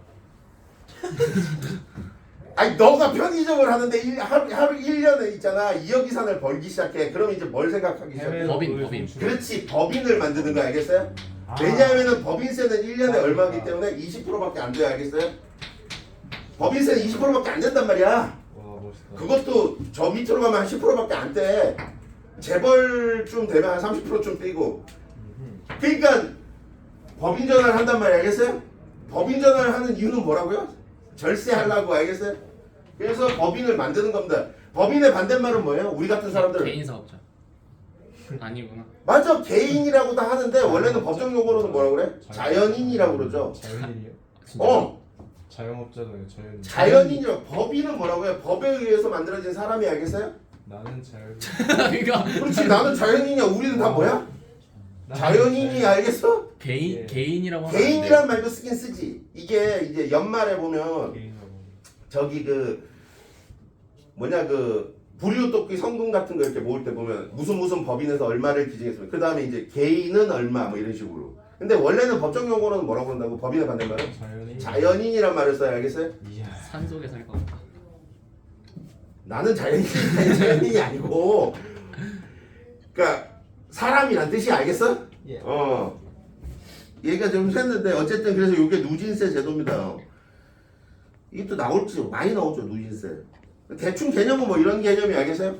아니 너가 편의점을 하는데 하루 1년에 있잖아 2억 이상을 벌기 시작해. 그럼 이제 뭘 생각하기 시작해? 법인. 그렇지 법인을 만드는 거 알겠어요? 왜냐하면은 법인세는 1년에 얼마이기 때문에 20%밖에 안 돼요. 알겠어요? 법인세는 20%밖에 안 된단 말이야. 와 멋있다. 그것도 저 밑으로 가면 한 10%밖에 안 돼. 재벌쯤 되면 한 30%쯤 떼고. 그러니까 법인 전환을 한단 말이야. 알겠어요? 법인 전환을 하는 이유는 뭐라고요? 절세하려고. 알겠어요? 그래서 법인을 만드는 겁니다. 법인의 반대말은 뭐예요? 우리 같은 사람들은 개인 사업자. 아니구나. 맞아, 개인이라고도 하는데 원래는 법정 용어로는 뭐라고 그래? 자연인이라고 그러죠. 자연인이요? 어, 자영업자잖아요. 자연인. 자연인이요. 법인은 뭐라고 해요? 법에 의해서 만들어진 사람이. 알겠어요? 나는 자연인. 그러니까 그렇지, 나는 자연인이야. 우리는 다 뭐야? 자연인이. 알겠어? 개인 예. 개인이라고 하면 안 돼. 개인이란 말도 쓰긴 쓰지. 이게 이제 연말에 보면 개인하고. 저기 그 뭐냐 그 불이웃돕기 성금 같은 거 이렇게 모을 때 보면 무슨 법인에서 얼마를 기증했으면 그 다음에 이제 개인은 얼마 뭐 이런 식으로. 근데 원래는 법정 용어로는 뭐라고 한다고? 법인의 반대말은 자연인. 자연인이란 말을 써요. 알겠어요? 이야. 산속에 살 것 같다. 나는 자연인이 아니고 그러니까 사람이란 뜻이. 알겠어? 예. 얘기가 좀 샜는데 어쨌든 그래서 이게 누진세 제도입니다. 이게 또 나올지 많이 나오죠. 누진세. 대충 개념은 뭐 이런 개념이. 알겠어요?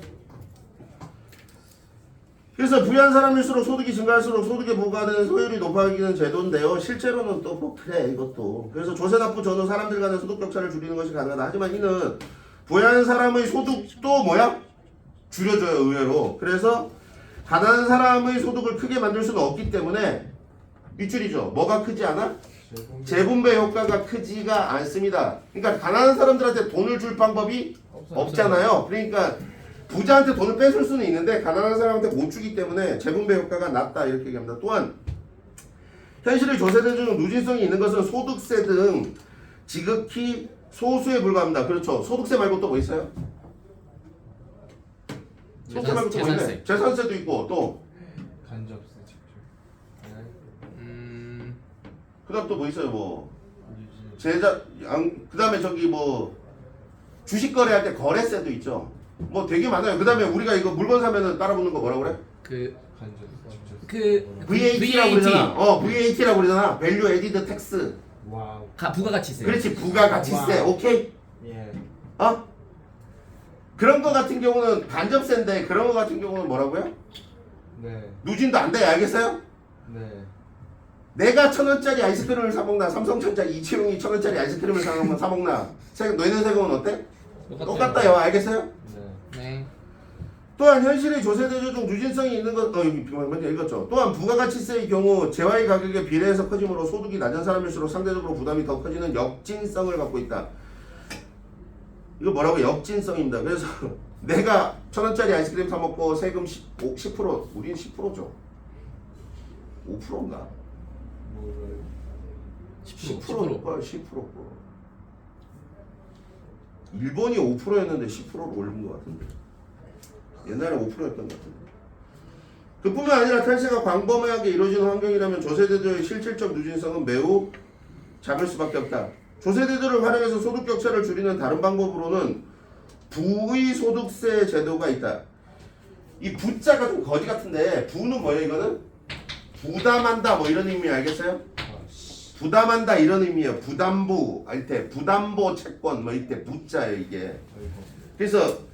그래서 부유한 사람일수록 소득이 증가할수록 소득에 부과되는 소율이 높아지는 제도인데요. 실제로는 또 뭐 그래 이것도. 그래서 조세납부 전후 사람들 간의 소득 격차를 줄이는 것이 가능하다. 하지만 이는 부유한 사람의 소득도 뭐야? 줄여줘요. 의외로. 그래서 가난한 사람의 소득을 크게 만들 수는 없기 때문에 밑줄이죠. 뭐가 크지 않아? 재분배 효과가 크지가 않습니다. 그러니까 가난한 사람들한테 돈을 줄 방법이 없잖아요. 그러니까 부자한테 돈을 뺏을 수는 있는데 가난한 사람한테 못 주기 때문에 재분배 효과가 낮다 이렇게 얘기합니다. 또한 현실의 조세대 중 누진성이 있는 것은 소득세 등 지극히 소수에 불과합니다. 그렇죠. 소득세 말고 또 뭐 있어요? 소득세 말고 또 뭐 있네? 재산세. 재산세도 있고 또 간접세 직접. 그다음 또 뭐 있어요? 뭐 유지. 그다음에 저기 뭐 주식 거래할 때 거래세도 있죠. 뭐 되게 많아요. 그다음에 우리가 이거 물건 사면은 따라붙는 거 뭐라 그래? 간접 직접. VAT라고 그러잖아. VAT라고 그러잖아. Value Added Tax. 와우. 부가가치세. 그렇지, 부가가치세. 와. 오케이? 예. 그런 거 같은 경우는 간접세인데 그런 거 같은 경우는 뭐라고요? 네. 누진도 안 돼. 알겠어요? 네. 내가 1,000원짜리 아이스크림을 사 먹나? 삼성전자 이채용이 1,000원짜리 아이스크림을 사 먹나? 너희는 세금은 어때? 똑같다요. 알겠어요? 네. 네. 또한 현실의 조세대조 중 누진성이 있는 것, 먼저 읽었죠. 또한 부가가치세의 경우 재화의 가격에 비례해서 커지므로 소득이 낮은 사람일수록 상대적으로 부담이 더 커지는 역진성을 갖고 있다. 이거 뭐라고? 역진성입니다. 그래서 내가 1,000원짜리 아이스크림 사 먹고 세금 10%, 우린 10%죠. 5%인가? 뭐를 10%. 10%. 일본이 5%였는데 10%로 올린 것 같은데. 옛날에 5%였던 것 같은데. 그뿐만 아니라 탈세가 광범위하게 이루어지는 환경이라면 조세대조의 실질적 누진성은 매우 작을 수밖에 없다. 조세대조를 활용해서 소득 격차를 줄이는 다른 방법으로는 부의소득세 제도가 있다. 이 부자가 좀 거지 같은데 부는 뭐예요 이거는? 부담한다 뭐 이런 의미 알겠어요? 부담한다 이런 의미예요. 부담부 할 때 부담보 채권 뭐 이때 부자예요 이게. 그래서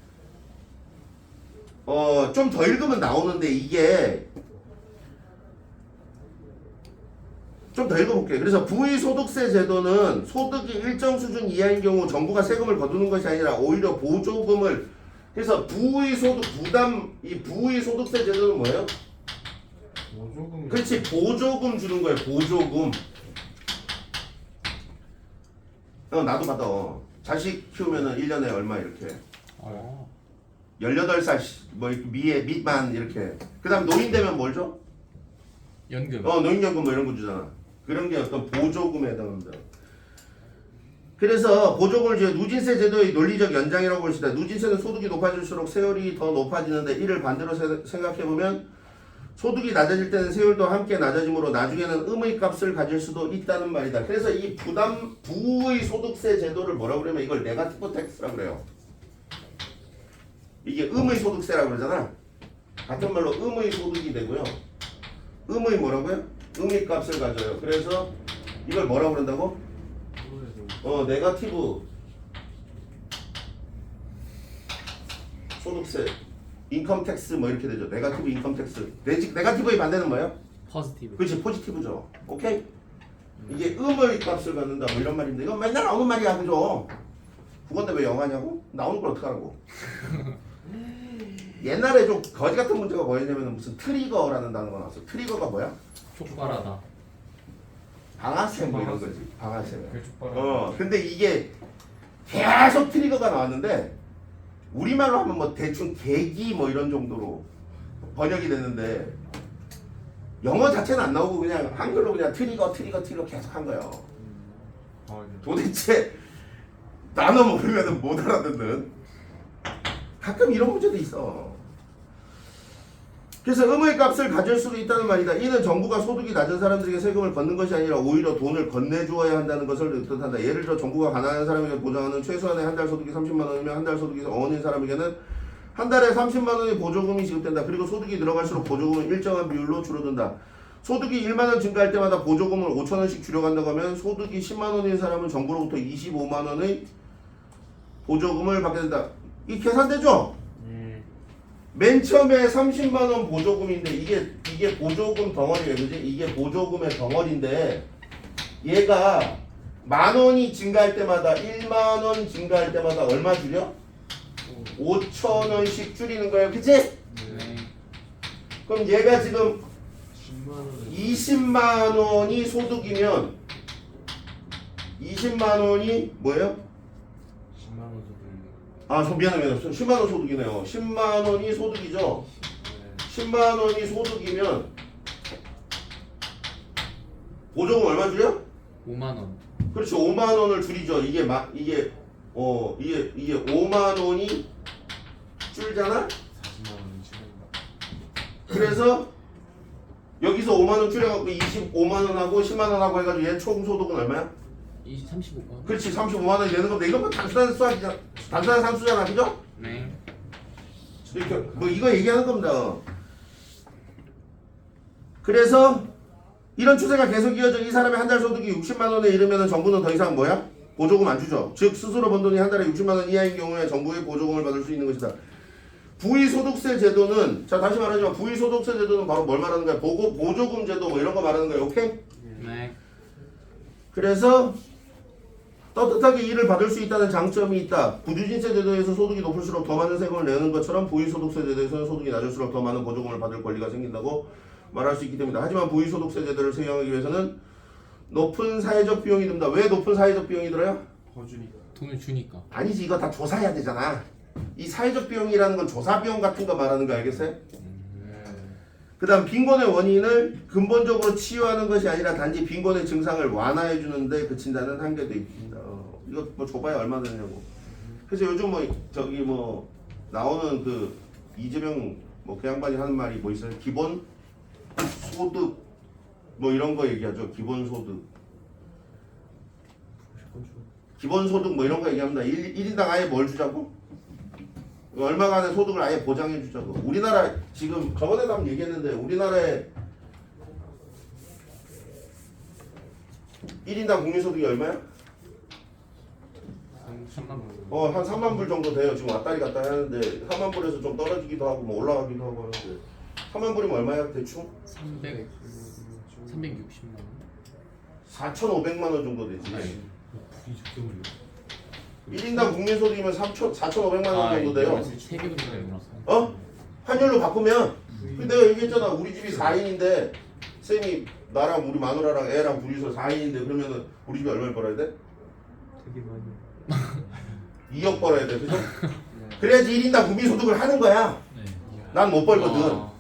좀 더 읽으면 나오는데 이게 좀 더 읽어볼게요. 그래서 부의소득세 제도는 소득이 일정 수준 이하인 경우 정부가 세금을 거두는 것이 아니라 오히려 보조금을 그래서 부의소득 부담 이 부의소득세 제도는 뭐예요? 보조금. 그렇지 보조금 주는 거예요. 보조금. 나도 받아. 자식 키우면은 1년에 얼마 이렇게. 18살 뭐 밑만 이렇게. 그다음 노인 되면 뭘 줘? 연금. 노인연금 뭐 이런 거 주잖아. 그런 게 어떤 보조금에 해당합니다. 그래서 보조금을 이제 누진세 제도의 논리적 연장이라고 볼 수 있다. 누진세는 소득이 높아질수록 세율이 더 높아지는데 이를 반대로 생각해보면 소득이 낮아질 때는 세율도 함께 낮아지므로 나중에는 의무값을 가질 수도 있다는 말이다. 그래서 이 부의 소득세 제도를 뭐라고 그러면 이걸 네거티브 텍스라고 그래요. 이게 의무의 소득세라고 그러잖아. 같은 말로 의무의 소득이 되고요. 의무의 뭐라고요? 의미값을 가져요. 그래서 이걸 뭐라고 그런다고? 네거티브 소득세, 인컴 텍스 뭐 이렇게 되죠. 네거티브 인컴 텍스. 네거티브의 반대는 뭐예요? 포지티브. 그렇지, 포지티브죠. 오케이? 이게 음의 값을 갖는다 뭐 이런 말인데 이건 맨날 나오는 말이야, 그죠? 국어인데 왜 영어냐고? 나오는 걸 어떡하라고? 옛날에 좀 거지 같은 문제가 뭐였냐면 무슨 트리거라는 단어가 나왔어. 트리거가 뭐야? 촉발하다. 방아쇠 뭐 이런 거지. 방아쇠. 개축바람. 근데 이게 계속 트리거가 나왔는데 우리말로 하면 뭐 대충 계기 뭐 이런 정도로 번역이 됐는데 영어 자체는 안 나오고 그냥 한글로 그냥 트리거 계속 한 거예요. 도대체 단어 모르면 못 알아듣는 가끔 이런 문제도 있어. 그래서 음의 값을 가질 수도 있다는 말이다. 이는 정부가 소득이 낮은 사람들에게 세금을 걷는 것이 아니라 오히려 돈을 건네주어야 한다는 것을 뜻한다. 예를 들어 정부가 가난한 사람에게 보장하는 최소한의 한 달 소득이 30만 원이면 한 달 소득이 5원인 사람에게는 한 달에 30만 원의 보조금이 지급된다. 그리고 소득이 늘어갈수록 보조금은 일정한 비율로 줄어든다. 소득이 1만 원 증가할 때마다 보조금을 5천 원씩 줄여간다고 하면 소득이 10만 원인 사람은 정부로부터 25만 원의 보조금을 받게 된다. 이 계산되죠? 맨 처음에 30만 원 보조금인데 이게 보조금 덩어리예요, 그지? 이게 보조금의 덩어리인데 얘가 만 원이 증가할 때마다 1만 원 증가할 때마다 얼마 줄여? 5천 원씩 줄이는 거예요, 그치? 네. 그럼 얘가 지금 10만 원. 20만 원이 소득이면 20만 원이 뭐예요? 10만 원 소득. 미안해요. 10만 원 소득이네요. 10만 원이 소득이죠. 10만 원이 소득이면 보조금 얼마 줄여? 5만 원. 그렇죠. 5만 원을 줄이죠. 이게 5만 원이 줄잖아. 40만 원이 줄인다. 그래서 여기서 5만 원 줄여갖고 25만 원하고 10만 원하고 해가지고 얘 총 소득은 얼마야? 35만 원. 그렇지. 35만 원이 되는 건데 이건 뭐 단순한 수학이잖아. 단순한 상수잖아, 그죠? 네. 이렇게 뭐 이거 얘기하는 겁니다. 그래서 이런 추세가 계속 이어져 이 사람의 한 달 소득이 60만 원에 이르면 정부는 더 이상 뭐야? 보조금 안 주죠. 즉 스스로 번 돈이 한 달에 60만 원 이하인 경우에 정부의 보조금을 받을 수 있는 것이다. 부의소득세 제도는 자 다시 말하지만 부의소득세 제도는 바로 뭘 말하는 거야? 보조금 제도 뭐 이런 거 말하는 거야. 오케이? 네. 그래서 떳떳하게 이를 받을 수 있다는 장점이 있다. 부주진세 제도에서 소득이 높을수록 더 많은 세금을 내는 것처럼 부의소득세 제도에서는 소득이 낮을수록 더 많은 보조금을 받을 권리가 생긴다고 말할 수 있기 때문이다. 하지만 부의소득세 제도를 시행하기 위해서는 높은 사회적 비용이 듭니다. 왜 높은 사회적 비용이 들어요? 거주니까. 돈을 주니까. 아니지, 이거 다 조사해야 되잖아. 이 사회적 비용이라는 건 조사 비용 같은 거 말하는 거 알겠어요? 그 다음 빈곤의 원인을 근본적으로 치유하는 것이 아니라 단지 빈곤의 증상을 완화해 주는데 그친다는 한계도 있습니다. 이거 뭐 줘봐야 얼마 되냐고. 그래서 요즘 뭐 저기 뭐 나오는 그 이재명 뭐 그 양반이 하는 말이 뭐 있어요? 기본 소득 뭐 이런 거 얘기하죠. 기본 소득. 기본 소득 뭐 이런 거 얘기합니다. 1인당 아예 뭘 주자고? 얼마간의 소득을 아예 보장해 주자고. 우리나라 지금 저번에도 한번 얘기했는데 우리나라에 1인당 국민소득이 얼마야? 3만 원. 한 3만 불 정도 돼요. 지금 왔다리 갔다 하는데 3만 불에서 좀 떨어지기도 하고 뭐 올라가기도 하고 하는데 3만 불이면 얼마야 대충? 360만 원. 4,500만 원 정도 되지. 불이 좋게 올려. 1인당 국민소득이면 4,500만 원 정도 돼요. 세금 때문에. 환율로 바꾸면 근데 내가 얘기했잖아. 우리 집이 4인인데 쌤이 나랑 우리 마누라랑 애랑 둘이서 4인인데 그러면은 우리 집이 얼마를 벌어야 돼? 되게 많이. 2억 벌어야 돼. 그죠? 그래야지 1인당 국민소득을 하는 거야. 네. 난 못 벌거든. 아하.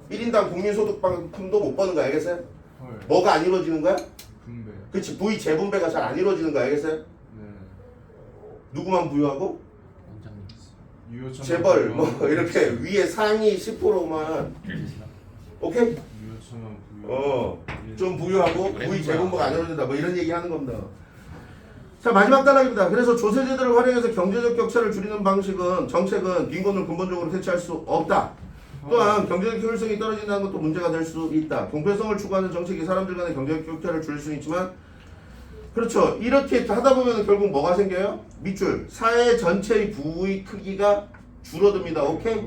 1인당 국민소득만큼도 못 버는 거 알겠어요? 헐. 뭐가 안 이루어지는 거야? 분배. 그치, 부의 재분배가 잘 안 이루어지는 거 알겠어요? 네. 누구만 부유하고? 원장님. 유효천. 재벌 뭐 이렇게 위에 상위 10%만 오케이? 유효천만 부여. 좀 부유하고 부의 재분배가 안 이루어진다 뭐 이런 얘기 하는 겁니다. 자 마지막 단락입니다. 그래서 조세제도를 활용해서 경제적 격차를 줄이는 정책은 빈곤을 근본적으로 퇴치할 수 없다. 또한 경제적 효율성이 떨어진다는 것도 문제가 될 수 있다. 공평성을 추구하는 정책이 사람들 간의 경제적 격차를 줄일 수는 있지만 그렇죠. 이렇게 하다 보면 결국 뭐가 생겨요? 밑줄. 사회 전체의 부의 크기가 줄어듭니다. 오케이?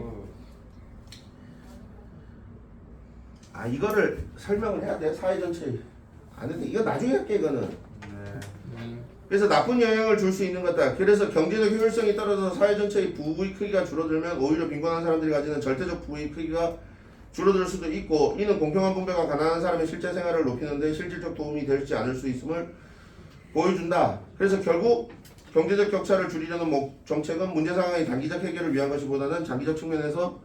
아 이거를 설명을 해야 돼. 사회 전체의. 안 돼. 이거 나중에 할게 이거는. 네. 그래서 나쁜 영향을 줄 수 있는 거다. 그래서 경제적 효율성이 떨어져서 사회 전체의 부의 크기가 줄어들면 오히려 빈곤한 사람들이 가지는 절대적 부의 크기가 줄어들 수도 있고 이는 공평한 분배가 가난한 사람의 실제 생활을 높이는 데 실질적 도움이 되지 않을 수 있음을 보여준다. 그래서 결국 경제적 격차를 줄이려는 정책은 문제 상황의 단기적 해결을 위한 것보다는 장기적 측면에서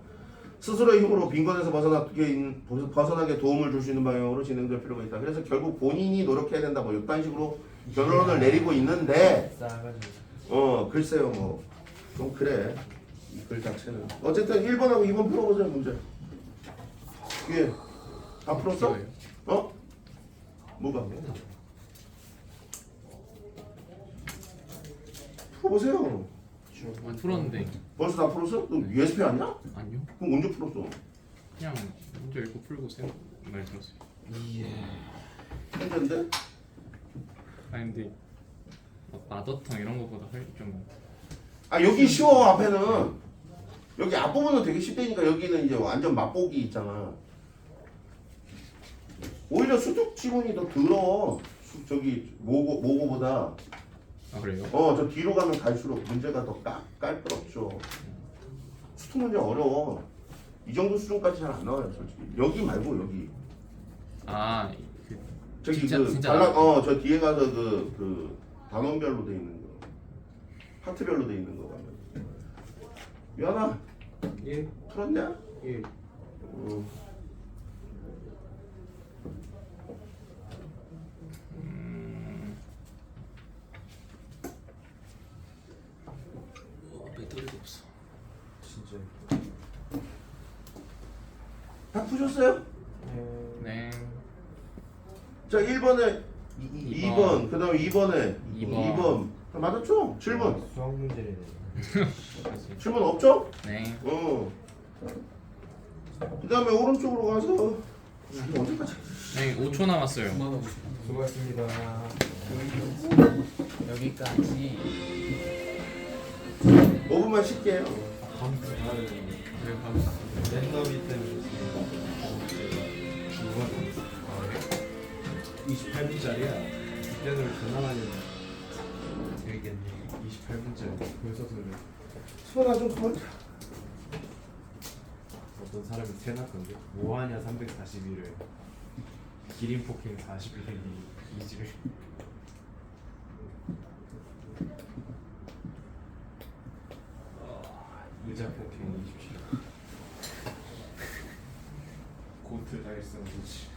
스스로의 힘으로 빈곤에서 벗어나게 도움을 줄 수 있는 방향으로 진행될 필요가 있다. 그래서 결국 본인이 노력해야 된다. 뭐 이딴 식으로 결론을 내리고 있는데 글쎄요 뭐 좀 그래 이 글 자체는 어쨌든 1번하고 2번 풀어보자 문제. 뒤에 다 풀었어? 어? 뭐가? 풀어보세요. 안 풀었는데. 벌써 다 풀었어? 너 USP 아니야? 아니요. 그럼 언제 풀었어? 그냥 먼저 읽고 풀고 말 들었어요. 현재인데? 아니 근데 마더탕 이런 거보다 좀 아 여기 쉬워 앞에는. 여기 앞부분은 되게 쉽다니까 여기는 이제 완전 맛보기 있잖아. 오히려 수특 지문이 더 더러워. 저기 모고보다. 아 그래요? 저 뒤로 가면 갈수록 문제가 더 깔끔없죠. 수특 문제 어려워. 이 정도 수준까지 잘 안 나와요 솔직히. 여기 말고 여기. 아그 저기 진짜- 그 진짜 저 뒤에 가서 그 단원별로 돼 있는 거. 파트별로 돼 있는 거 가면. 미안아. 예. 풀었냐? 예. 배터리가 없어. 진짜. 다 푸셨어요? 네. 자 1번에 2번. 2번 그 다음에 2번에 2번. 2번 맞았죠? 7번 수학 문제네. 질문 없죠? 네. 그 다음에 오른쪽으로 가서 이게 언제까지? 네. 5초 남았어요. 수고하셨습니다. 여기까지. 5분만 쉴게요. 네, 감사합니다. 랜덤이 때문에 28분짜리야. 그때는 존나 많이 되겠네. 28분짜리 벌써 소리. 수원아 좀 그만. 어떤 사람이 태어났던데 뭐하냐 341을 기린 폭행 41이 이지를 의자 폭행 27 고트 달성 조치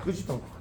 그러지도 않고